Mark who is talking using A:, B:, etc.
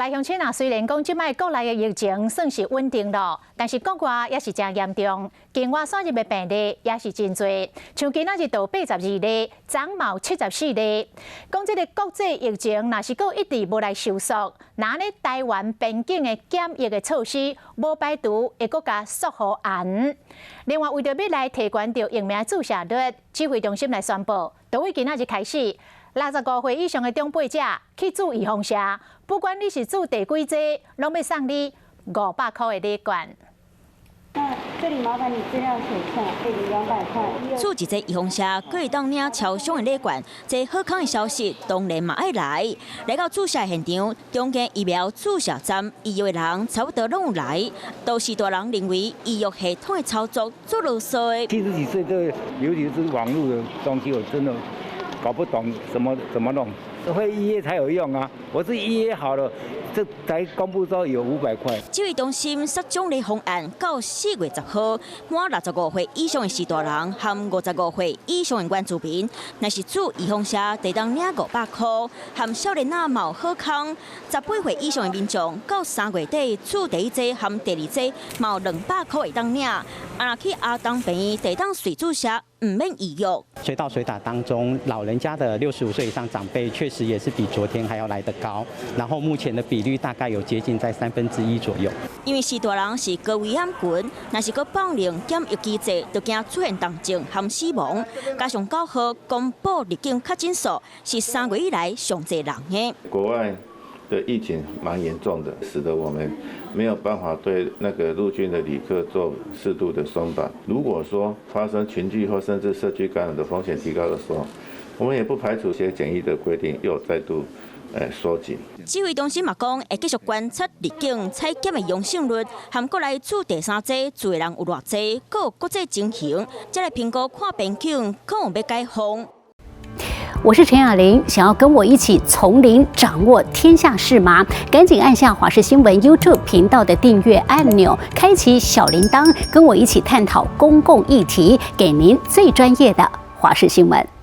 A: 来乡亲啊，虽然讲即摆国内的疫情算是稳定咯，但是国外也是真严重。境外输入的病例也是真多，像今仔日到82例，昨嘛有74例。讲这个国际疫情，若是阁一直无来收束，那呢台湾边境的检疫的措施，无排除会阁加缩好严。另外，为着要来提悬着疫苗注射率，指挥中心来宣布，从今仔日开始。65岁以上的长辈者去注预防针，不管你是注第几剂，拢要送你500块的礼券。
B: 那这里麻烦你资料写下，给你200块。
C: 注一剂预防针，可以当领超商的礼券。这好康的消息，当然嘛爱来。来到注射现场，中间疫苗注射站，医药的人差不多拢有来。都是大人认为医药系统的操作做啰嗦。
D: 70几岁这尤其是网络的东西，我真的。搞不懂怎么弄，会预约才有用啊！我是预约好了，这才公布说有500块。
C: 指挥中心设奖励方案到4月10号，满65岁以上的士大人和55岁以上的原住民，若是注预防针，得当领500块，和少年仔嘛有好康。18岁以上的民众到3月底注第一剂和第二剂嘛有200块会当领。若去阿东病院得当随注射。唔免预约。
E: 随到随打当中，老人家的65岁以上长辈确实也是比昨天还要来得高，然后目前的比率大概有接近在1/3左右。
C: 因为士大人是高危险群，若是个放任检疫机制，就惊出现重症和死亡。加上9号公布入境确诊数是3月以来上侪人的。
F: 国外的疫情蛮严重的，使得我们没有办法对那个入境的旅客做适度的松绑。如果说发生群聚或甚至社区感染的风险提高的时候，我们也不排除一些检疫的规定又再度缩紧。
C: 指挥中心嘛讲，会继续观察入境采检的阳性率，和国内注第3剂注的人有偌济，各有国际情形，再来评估看边境可能要解封。
G: 我是陈雅玲，想要跟我一起从零掌握天下事吗？赶紧按下华视新闻 YouTube 频道的订阅按钮，开启小铃铛，跟我一起探讨公共议题，给您最专业的华视新闻。